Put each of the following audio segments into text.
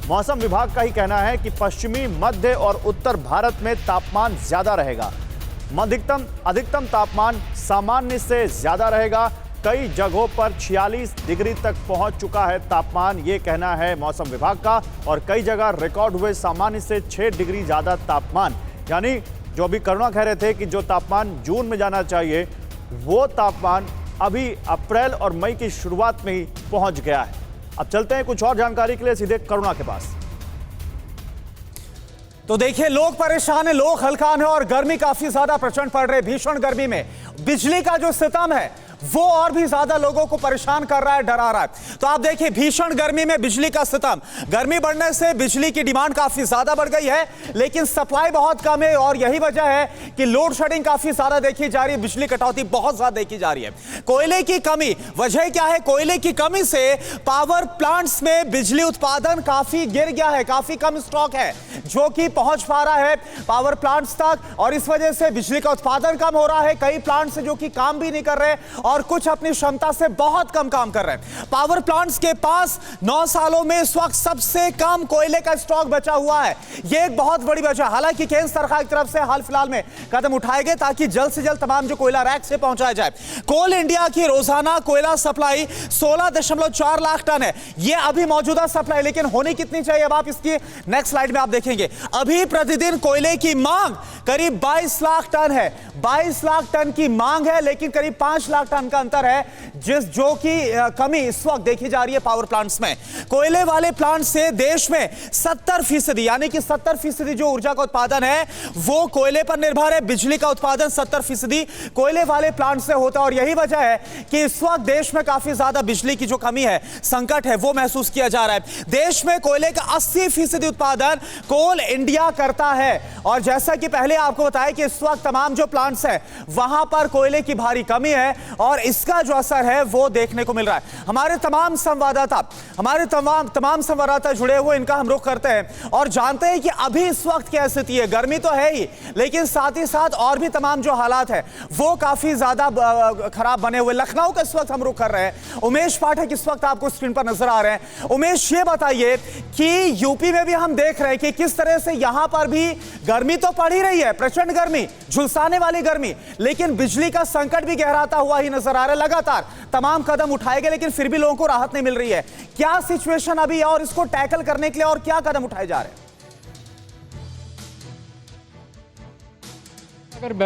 मौसम विभाग का ही कहना है कि पश्चिमी, मध्य और उत्तर भारत में तापमान ज्यादा रहेगा। अधिकतम तापमान सामान्य से ज्यादा रहेगा। कई जगहों पर 46 डिग्री तक पहुंच चुका है तापमान, ये कहना है मौसम विभाग का। और कई जगह रिकॉर्ड हुए सामान्य से 6 डिग्री ज्यादा तापमान। यानी जो अभी करुणा कह रहे थे कि जो तापमान जून में जाना चाहिए, वो तापमान अभी अप्रैल और मई की शुरुआत में ही पहुंच गया है। अब चलते हैं कुछ और जानकारी के लिए सीधे करुणा के पास। तो देखिए, लोग परेशान है, लोग हलकान है और गर्मी काफी ज्यादा प्रचंड पड़ रही है। भीषण गर्मी में बिजली का जो सितम है वो और भी ज्यादा लोगों को परेशान कर रहा है, डरा रहा है। तो आप देखिए, भीषण गर्मी में बिजली का सितम, गर्मी बढ़ने से बिजली की डिमांड काफी ज्यादा बढ़ गई है, लेकिन सप्लाई बहुत कम है। और यही वजह है कि लोड शेडिंग काफी ज्यादा देखी जा रही है, बिजली कटौती बहुत ज्यादा देखी जा रही है। कोयले की कमी, वजह क्या है? कोयले की कमी से पावर प्लांट्स में बिजली उत्पादन काफी गिर गया है, काफी कम स्टॉक है जो कि पहुंच पा रहा है पावर प्लांट्स तक, और इस वजह से बिजली का उत्पादन कम हो रहा है। कई प्लांट्स जो कि काम भी नहीं कर रहे और कुछ अपनी क्षमता से बहुत कम काम कर रहे हैं। पावर प्लांट्स के पास 9 सालों में इस वक्त सबसे कम कोयले का स्टॉक बचा हुआ है। यह एक बहुत बड़ी वजह। हालांकि केंद्र सरकार की तरफ से हाल फिलहाल में कदम उठाए गए ताकि जल्द से जल्द तमाम जो कोयला रैक से पहुंचाया जाए। कोल इंडिया की रोजाना कोयला सप्लाई 16.4 लाख टन है। यह अभी मौजूदा सप्लाई, लेकिन होनी कितनी चाहिए अब आप इसकी नेक्स्ट स्लाइड में आप देखेंगे। अभी प्रतिदिन कोयले की मांग करीब 22 लाख टन है। 22 लाख टन की मांग है, लेकिन करीब 5 लाख टन का अंतर है, जो कि कमी इस वक्त देखी जा रही है पावर प्लांट्स में। कोयले वाले प्लांट से देश में 70%, यानी कि 70% जो ऊर्जा का उत्पादन है वो कोयले पर निर्भर है। बिजली का उत्पादन 70% कोयले वाले प्लांट से होता है। और यही वजह है कि इस वक्त देश में काफी ज्यादा बिजली की जो कमी है, संकट है, वो महसूस किया जा रहा है। देश में कोयले का 80% उत्पादन कोल इंडिया करता है। और जैसा कि पहले आपको बताया कि इस वक्त तमाम जो प्लांट्स हैं वहां पर कोयले की भारी कमी है और इसका जो असर है वो देखने को मिल रहा है। हमारे तमाम संवाददाता जुड़े हुए, इनका हम रुख करते हैं और जानते हैं कि अभी इस वक्त क्या स्थिति है। गर्मी तो है ही, लेकिन साथ ही साथ और भी तमाम जो हालात है वो काफी ज्यादा खराब बने हुए। लखनऊ का इस वक्त हम रुख कर रहे हैं। उमेश पाठक इस वक्त आपको स्क्रीन पर नजर आ रहे हैं। उमेश, ये बताइए कि यूपी में भी हम देख रहे हैं कि किस तरह से यहां पर भी गर्मी तो पड़ ही रही है, प्रचंड गर्मी, झुलसाने वाली गर्मी, लेकिन बिजली का संकट भी गहराता हुआ ही नजर आ रहा है। लगातार तमाम कदम उठाए गए, लेकिन फिर भी लोगों को राहत नहीं मिल रही है। क्या सिचुएशन अभी है और इसको टैकल करने के लिए और क्या कदम उठाए जा रहे हैं?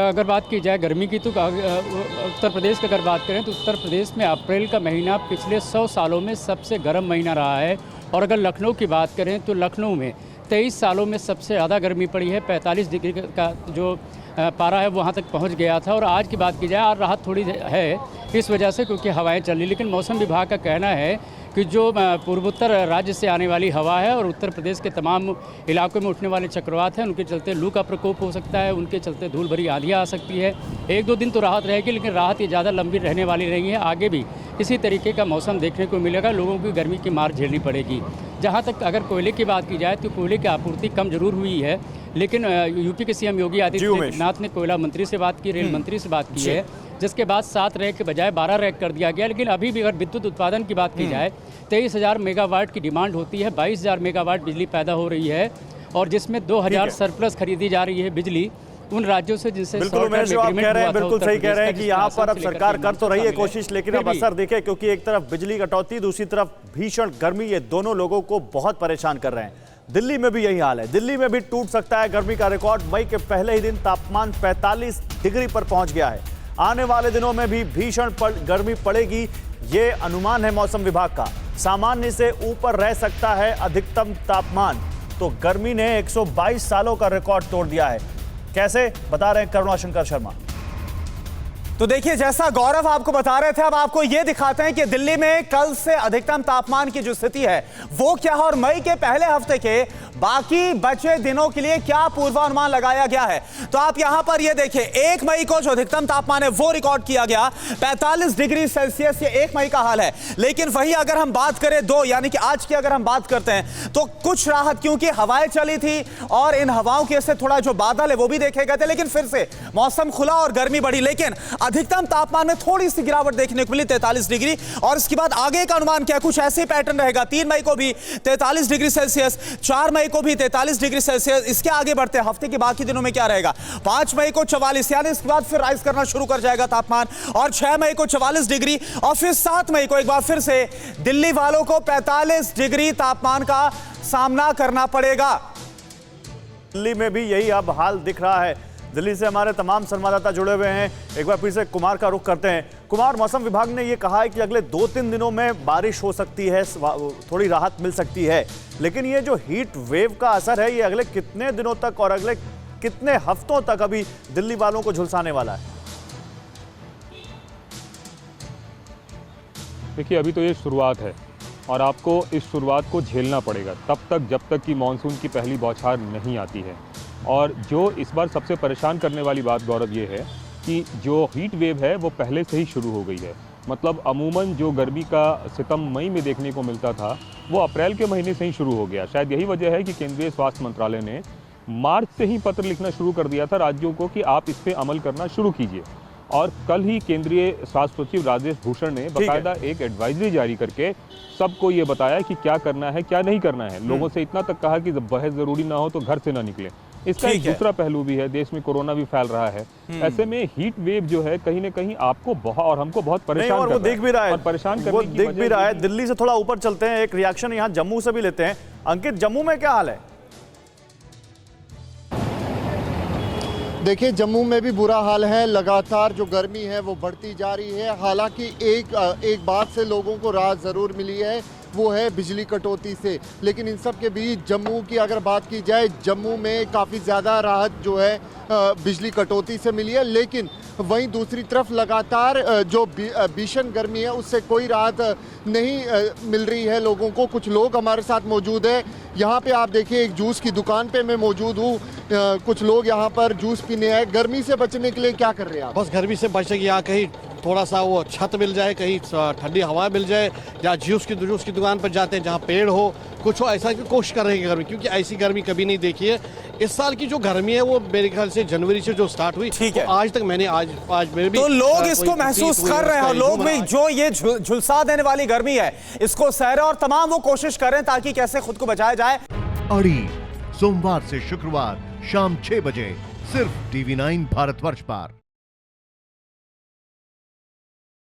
अगर बात की जाए गर्मी की, तो उत्तर प्रदेश की अगर बात करें तो उत्तर प्रदेश में अप्रैल का महीना पिछले 100 सालों में सबसे गर्म महीना रहा है। और अगर लखनऊ की बात करें तो लखनऊ में 23 सालों में सबसे ज़्यादा गर्मी पड़ी है। 45 डिग्री का जो पारा है वहाँ तक पहुँच गया था। और आज की बात की जाए, आज राहत थोड़ी है इस वजह से क्योंकि हवाएं चल रही, लेकिन मौसम विभाग का कहना है कि जो पूर्वोत्तर राज्य से आने वाली हवा है और उत्तर प्रदेश के तमाम इलाकों में उठने वाले चक्रवात हैं, उनके चलते लू का प्रकोप हो सकता है, उनके चलते धूल भरी आंधियाँ आ सकती है। 1-2 दिन तो राहत रहेगी, लेकिन राहत ये ज़्यादा लंबी रहने वाली नहीं है। आगे भी इसी तरीके का मौसम देखने को मिलेगा, लोगों की गर्मी की मार झेलनी पड़ेगी। जहाँ तक अगर कोयले की बात की जाए तो कोयले की आपूर्ति कम जरूर हुई है, लेकिन यूपी के सीएम योगी आदित्यनाथ ने कोयला मंत्री से बात की, रेल मंत्री से बात की है, जिसके बाद 7 रैक के बजाय 12 रैक कर दिया गया। लेकिन अभी भी अगर विद्युत उत्पादन की बात की जाए, 23,000 मेगावाट की डिमांड होती है, 22,000 मेगावाट बिजली पैदा हो रही है, और जिसमें 2,000 सरप्लस खरीदी जा रही है बिजली उन राज्यों से जिनसे बिल्कुल उमेश, आप कह रहे हैं, बिल्कुल सही कह रहे हैं कि यहाँ पर अब सरकार कर तो रही है कोशिश, लेकिन अब असर दिखे, क्योंकि एक तरफ बिजली कटौती, दूसरी तरफ भीषण गर्मी, ये दोनों लोगों को बहुत परेशान कर रहे हैं। दिल्ली में भी यही हाल है। दिल्ली में भी टूट सकता है गर्मी का रिकॉर्ड। मई के पहले ही दिन तापमान 45 डिग्री पर पहुंच गया है। आने वाले दिनों में भी भीषण गर्मी पड़ेगी, ये अनुमान है मौसम विभाग का। सामान्य से ऊपर रह सकता है अधिकतम तापमान। तो गर्मी ने 122 सालों का रिकॉर्ड तोड़ दिया है। कैसे, बता रहे हैं करुणाशंकर शर्मा। तो देखिए, जैसा गौरव आपको बता रहे थे, अब आपको यह दिखाते हैं कि दिल्ली में कल से अधिकतम तापमान की जो स्थिति है वो क्या है। और मई के पहले हफ्ते के बाकी बचे दिनों के लिए क्या पूर्वानुमान लगाया गया है, तो आप यहां पर ये देखिए 1 मई को जो अधिकतम तापमान है वो रिकॉर्ड किया गया 45 डिग्री सेल्सियस, ये 1 मई का हाल है। लेकिन वही अगर हम बात करें 2 यानी कि आज की अगर हम बात करते हैं तो कुछ राहत, क्योंकि हवाएं चली थी और इन हवाओं के से थोड़ा जो बादल है वो भी देखे गए थे, लेकिन फिर से मौसम खुला और गर्मी बढ़ी। लेकिन अधिकतम तापमान में थोड़ी सी गिरावट देखने को मिली 43 डिग्री, और इसके बाद आगे का अनुमान क्या, कुछ ऐसे पैटर्न रहेगा। 3 मई को भी 43 डिग्री सेल्सियस, 4 मई को भी 43 डिग्री सेल्सियस। इसके आगे बढ़ते हैं, हफ्ते के बाकी दिनों में क्या रहेगा, 5 मई को 44, यानी इसके बाद फिर राइज करना शुरू कर जाएगा तापमान, और 6 मई को 44 डिग्री, और फिर 7 मई को एक बार फिर से दिल्ली वालों को 45 डिग्री तापमान का सामना करना पड़ेगा। दिल्ली में भी यही अब हाल दिख रहा है। दिल्ली से हमारे तमाम संवाददाता जुड़े हुए हैं। एक बार फिर से कुमार का रुख करते हैं। कुमार, मौसम विभाग ने यह कहा है कि अगले 2-3 दिनों में बारिश हो सकती है, थोड़ी राहत मिल सकती है, लेकिन ये जो हीट वेव का असर है ये अगले कितने दिनों तक और अगले कितने हफ्तों तक अभी दिल्ली वालों को झुलसाने वाला है? देखिए, अभी तो ये शुरुआत है और आपको इस शुरुआत को झेलना पड़ेगा तब तक जब तक कि मानसून की पहली बौछार नहीं आती है। और जो इस बार सबसे परेशान करने वाली बात गौरव ये है कि जो हीट वेव है वो पहले से ही शुरू हो गई है। मतलब अमूमन जो गर्मी का सितम मई में देखने को मिलता था वो अप्रैल के महीने से ही शुरू हो गया। शायद यही वजह है कि केंद्रीय स्वास्थ्य मंत्रालय ने मार्च से ही पत्र लिखना शुरू कर दिया था राज्यों को कि आप इस पर अमल करना शुरू कीजिए। और कल ही केंद्रीय स्वास्थ्य सचिव राजेश भूषण ने बाकायदा एक एडवाइजरी जारी करके सबको ये बताया कि क्या करना है क्या नहीं करना है। लोगों से इतना तक कहा कि जब बहुत जरूरी ना हो तो घर से ना निकले। इसका एक दूसरा पहलू भी है, देश में कोरोना भी फैल रहा है। ऐसे में हीट वेव जो है कहीं ना कहीं आपको बहुत और हमको बहुत परेशान और वो दिख भी रहा है, परेशान वो दिख भी रहा है। दिल्ली से थोड़ा ऊपर चलते हैं, एक रिएक्शन यहाँ जम्मू से भी लेते हैं। अंकित, जम्मू में क्या हाल है? देखिए, जम्मू में भी बुरा हाल है। लगातार जो गर्मी है वो बढ़ती जा रही है। हालांकि एक बात से लोगों को राहत ज़रूर मिली है, वो है बिजली कटौती से। लेकिन इन सब के बीच जम्मू की अगर बात की जाए, जम्मू में काफ़ी ज़्यादा राहत जो है बिजली कटौती से मिली है। लेकिन वहीं दूसरी तरफ लगातार जो भीषण गर्मी है उससे कोई राहत नहीं मिल रही है लोगों को। कुछ लोग हमारे साथ मौजूद है। यहाँ पे आप देखिए, एक जूस की दुकान पे मैं मौजूद हूँ। कुछ लोग यहाँ पर जूस पीने आए। गर्मी से बचने के लिए क्या कर रहे हैं आप? बस गर्मी से बचने की यहाँ कहीं थोड़ा सा वो छत मिल जाए, कहीं ठंडी हवा मिल जाए, या जूस की दुकान पर जाते हैं जहाँ पेड़ हो, कुछ हो, ऐसा की कोशिश कर रहे हैं गर्मी, क्योंकि ऐसी गर्मी कभी नहीं देखी है। इस साल की जो गर्मी है वो मेरे ख्याल से जनवरी से जो स्टार्ट हुई, ठीक है, तो आज तक मैंने आज मेरे भी तो लोग इसको महसूस कर रहे हैं, और लोग भी जो ये झुलसा देने वाली गर्मी है इसको सह रहे हैं, और तमाम वो कोशिश कर रहे हैं ताकि कैसे खुद को बचाया जाए। अड़ी सोमवार से शुक्रवार शाम 6 बजे सिर्फ TV9 भारतवर्ष पर।